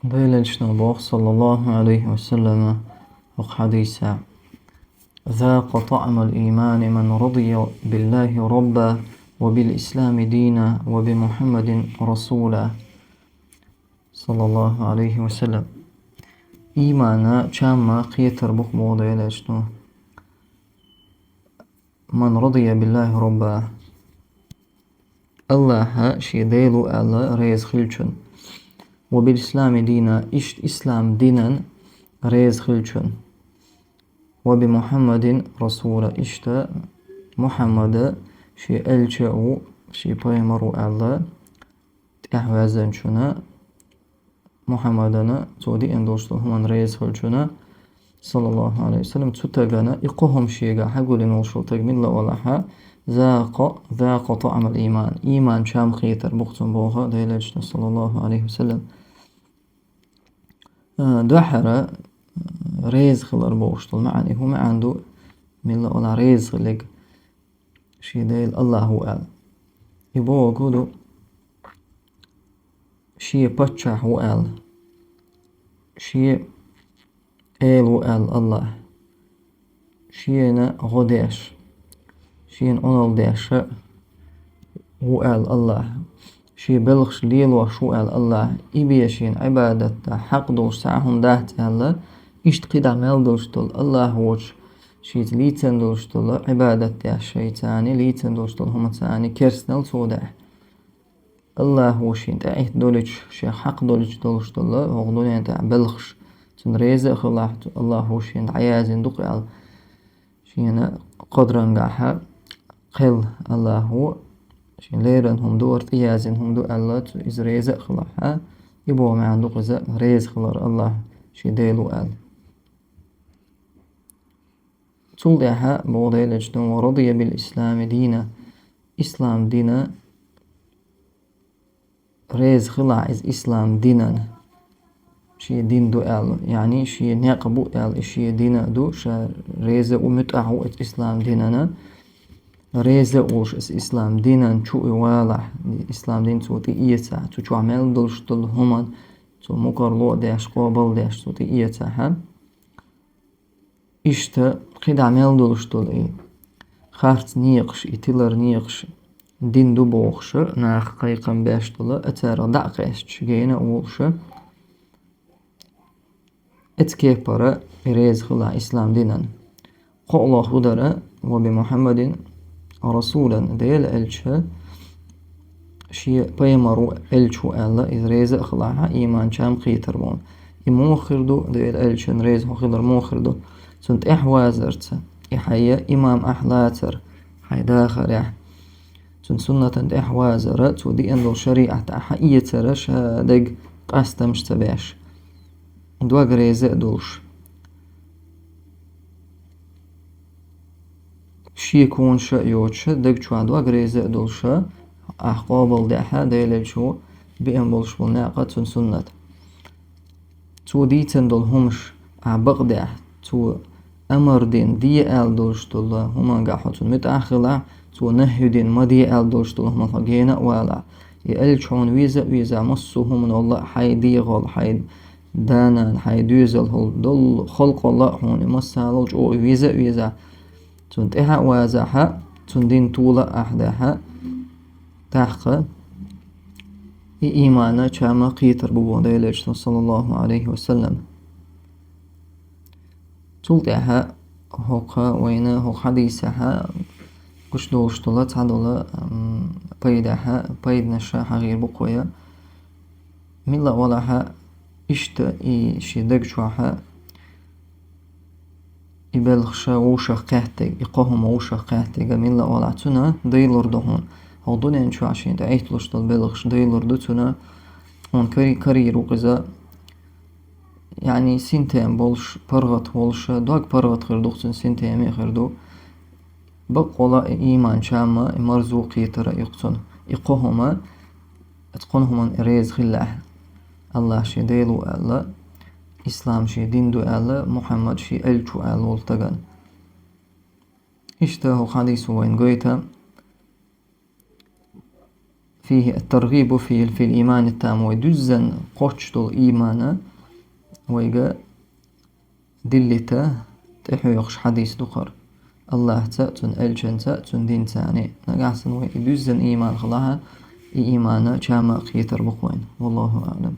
Dayleçne Bog sallallahu aleyhi ve selleme حديثا ذاق طعم الإيمان من رضي بالله ربا وبالإسلام دينا وبمحمد رسولا صلى الله عليه وسلم إيمانا چامma قيتر بوخ بوديلشنو من رضي بالله ربا الله شي ديلو الله ريز خلچن وبالإسلام دينا إسلام دينا ريز خلچن وبمحمد رسولا محمد شي ألچأو شي بيمرو الله تأحوازن شنا محمدنا تودي اندوشتو همان ريز خلچنا صلى الله عليه وسلم تتغنا إقوهم شيغا حقولين وشو تقمين لأولها ذاق طعم الإيمان إيمان شام خيتر بختن بوها ديلجنا صلى الله عليه وسلم دحرة ريز خلر بوشتل معني هو ما عنده من لأولا ريز خلق شي ديل الله هو قال يبوه قولو شي بچه هو قال شي إيل وقال الله شينا غداش شين أنال داش وقال الله شي بلغش ليل وشو قال الله إبيشين عبادة حق دوش ساعهم دهت الله إشت قيد عمل دوش دول الله وش شيت ليتن دوش دول عبادة داش شيطاني ليتن دوش دول هم تاني كرسنل صودع الله وشين تعيت دولش شي حق دولش دوش دول وغدولين تاع بلغش تنريزة خلاح الله وشين عيازين دقيال شين قدرنجاها قل الله هو شين ليرن هم دور تيازين هم دو الله إز ريزة خلاها يبوا مع عندو قزة ريز خلار الله شي ديلو قال تولدها بوديلجدون ورضي بالإسلام دينا إسلام دينا ريز خلا إز إسلام دينا شي دين دو قال يعني شي ناقبو قال شي دينا دو شا ريزة ومتعو إسلام ديننا ريزة وش إسلام دينا شو يوالح إسلام دين تو تيئتا تو شو عمل دلش دل همان تو مقرلو داش قابل داش تو تيئتا هم إشتا قيد عمل دلش دل إيه خارت نيقش إتلر نيقش دين دو بوخش ناخ قيقم باش دل أتارا دعقاش جينا وولش اتكيبرا ريز خلا إسلام دينا قال خدرا وبمحمد رسولا ديل ألشا شي بيمرو ألشو ألا إذ ريز أخلاها إيمان شام قيتربون إموخردو ديل ألشن ريز خضر موخردو سنت إحوازرت إحيا إمام أحلاتر حي داخر سنت سنة إحوازرت ودي أندو شريعة أحيتر شادق قاستمش تباش دوغ ريز دوش شي يكون شأيوتش دق شو عدوا غريزة دولشة أحقابل دحا ديلل شو بيان بولش بالناقة سنة تو ديتن دول همش عبق دح تو أمر دين دي آل دولش دول هما قاحتون متأخلة تو نهي دين ما دي آل دولش دول هما خجينا والا يقل شون ويزا مصوهم من الله حي ديغل حي دانان حي دوزل هل دول خلق الله هوني مصالوج أو ويزا تنتها وازها تندين طولة أحدها تحقى إيمانا شاما قيتر ببوديلج صلى الله عليه وسلم تلتها هوقا وينا هو حديثها قش دوش طولة عدولة بيدها بيدنشا حغير بقوية ملا ولها إشتا إيشي دقشوها يبلغش ووشا قاهتك يقوهم ووشا قاهتك من لا ولعتنا ديلور دهون هودون انشو عشان تعيتلوش دل بلغش ديلور دتنا هون كرير وقزا يعني سنتين بولش برغت بولش دوغ برغت خردوخسن سنتين خردو بقولا إيمان شاما مرزوقي ترى يقتن يقوهما اتقنهما ريز خلاه الله شي ديلو الله إسلام شي دين دو ألا محمد شي ألشو ألا والتغن إشتاهو حديث وين قويتا فيه الترغيب في الإيمان التام ويدزن قوشتو إيمانا ويقى دلتا تحو يقش حديث دقر الله تأتون ألجن تأتون دين تاني نقعسن ويدزن إيمان خلاها إيمانا جامع خيتر بقوين والله أعلم.